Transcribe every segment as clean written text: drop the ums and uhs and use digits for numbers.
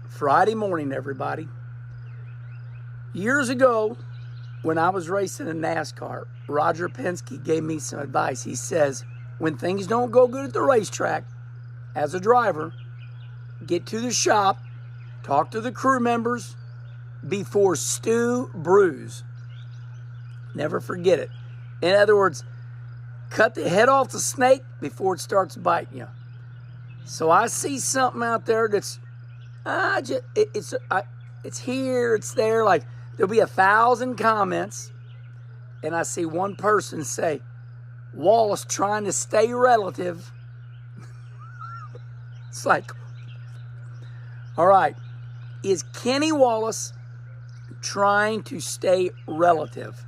Friday morning, everybody. Years ago, when I was racing in NASCAR, Roger Penske gave me some advice. He says, when things don't go good at the racetrack, as a driver, get to the shop, talk to the crew members before stew brews. Never forget it. In other words, cut the head off the snake before it starts biting you. So I see something out there that's, it's here, it's there. Like there'll be 1,000 comments, and I see one person say, Wallace trying to stay relative. It's like, all right, is Kenny Wallace trying to stay relative?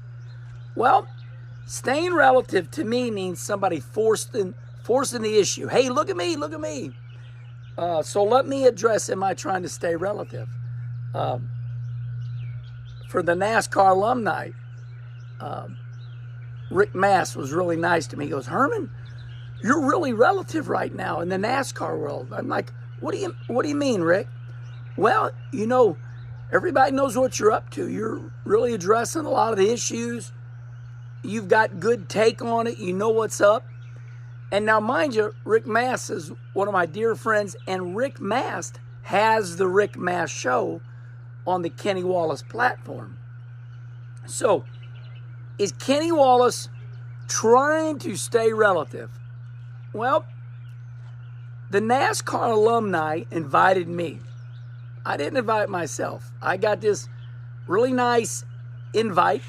Well, staying relative to me means somebody forcing the issue. Hey, look at me, look at me. So let me address, am I trying to stay relative? For the NASCAR alumni, Rick Mast was really nice to me. He goes, Herman, you're really relative right now in the NASCAR world. I'm like, what do you mean, Rick? Well, you know, everybody knows what you're up to. You're really addressing a lot of the issues. You've got good take on it. You know what's up. And now, mind you, Rick Mast is one of my dear friends, and Rick Mast has the Rick Mast Show on the Kenny Wallace platform. So, is Kenny Wallace trying to stay relative? Well, the NASCAR alumni invited me. I didn't invite myself. I got this really nice invite.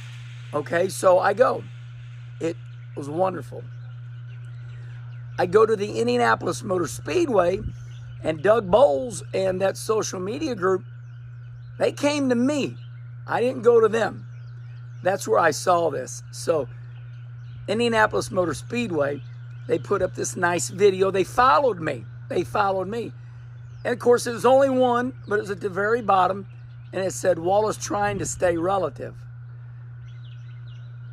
Okay, so I go. It was wonderful. I go to the Indianapolis Motor Speedway, and Doug Bowles and that social media group, they came to me. I didn't go to them. That's where I saw this. So, Indianapolis Motor Speedway, they put up this nice video. They followed me. And of course, it was only one, but it was at the very bottom, and it said, Wallace trying to stay relative.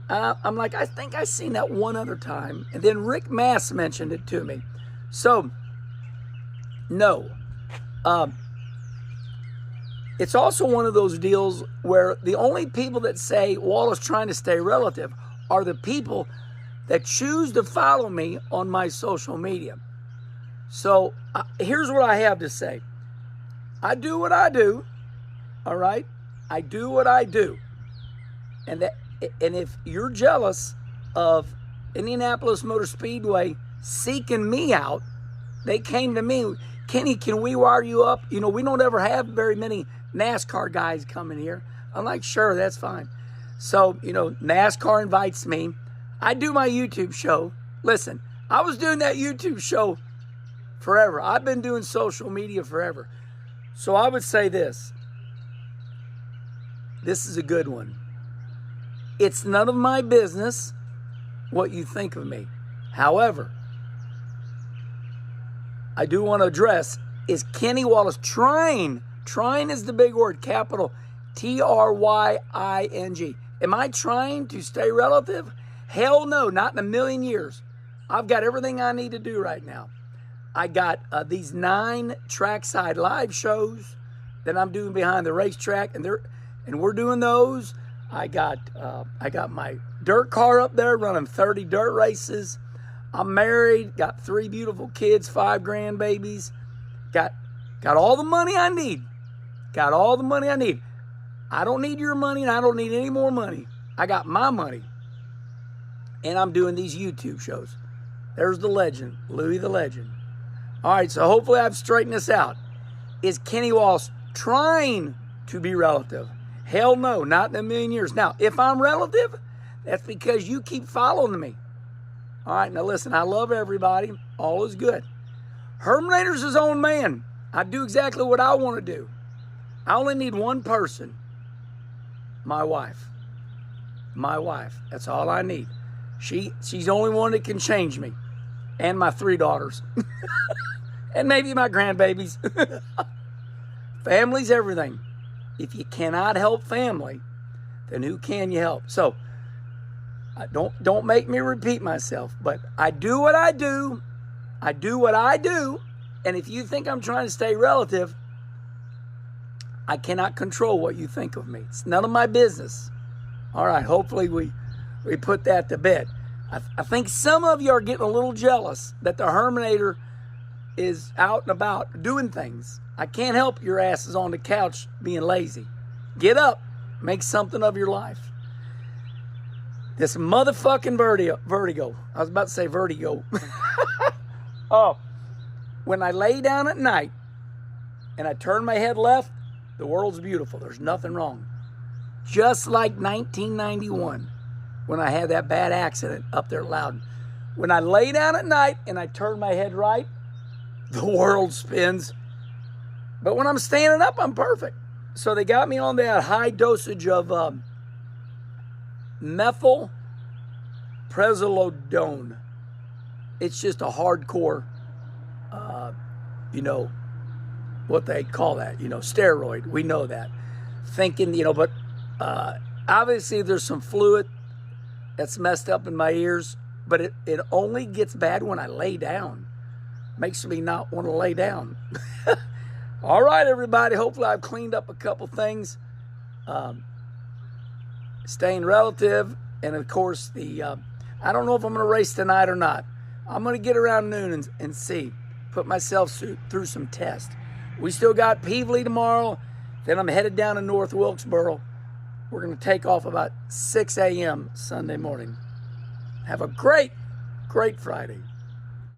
I'm like, I think I seen that one other time. And then Rick Mast mentioned it to me. So, no. It's also one of those deals where the only people that say Wallace trying to stay relative are the people that choose to follow me on my social media. So, here's what I have to say. I do what I do, all right? I do what I do. And if you're jealous of Indianapolis Motor Speedway seeking me out, they came to me, Kenny, can we wire you up? You know, we don't ever have very many NASCAR guys coming here. I'm like, sure, that's fine. So, you know, NASCAR invites me. I do my YouTube show. Listen, I was doing that YouTube show forever. I've been doing social media forever. So I would say this. This is a good one. It's none of my business what you think of me. However, I do want to address, is Kenny Wallace trying is the big word, capital Trying. Am I trying to stay relative? Hell no, not in a million years. I've got everything I need to do right now. I got these 9 trackside live shows that I'm doing behind the racetrack, and we're doing those. I got my dirt car up there running 30 dirt races. I'm married, got 3 beautiful kids, 5 grandbabies. Got all the money I need. Got all the money I need. I don't need your money, and I don't need any more money. I got my money. And I'm doing these YouTube shows. There's the legend, Louis the Legend. All right, so hopefully I've straightened this out. Is Kenny Wallace trying to be relative? Hell no, not in a million years. Now, if I'm relative, that's because you keep following me. All right, now listen, I love everybody. All is good. Herminator's his own man. I do exactly what I want to do. I only need one person. My wife. My wife. That's all I need. She's the only one that can change me. And my 3 daughters. And maybe my grandbabies. Family's everything. If you cannot help family, then who can you help? So, don't make me repeat myself, but I do what I do. I do what I do. And if you think I'm trying to stay relative, I cannot control what you think of me. It's none of my business. All right, hopefully we put that to bed. I think some of you are getting a little jealous that the Herminator is out and about doing things. I can't help your asses on the couch being lazy. Get up. Make something of your life. This motherfucking vertigo. I was about to say vertigo. Oh, when I lay down at night and I turn my head left, the world's beautiful. There's nothing wrong. Just like 1991 when I had that bad accident up there at Loudon. When I lay down at night and I turn my head right, the world spins. But when I'm standing up, I'm perfect. So they got me on that high dosage of methylprednisolone. It's just a hardcore, what they call that, steroid. We know that. Thinking, but obviously there's some fluid that's messed up in my ears, but it only gets bad when I lay down. Makes me not want to lay down. All right, everybody. Hopefully I've cleaned up a couple things. Staying relative. And, of course, I don't know if I'm going to race tonight or not. I'm going to get around noon and see. Put myself through some tests. We still got Peevely tomorrow. Then I'm headed down to North Wilkesboro. We're going to take off about 6 a.m. Sunday morning. Have a great, great Friday.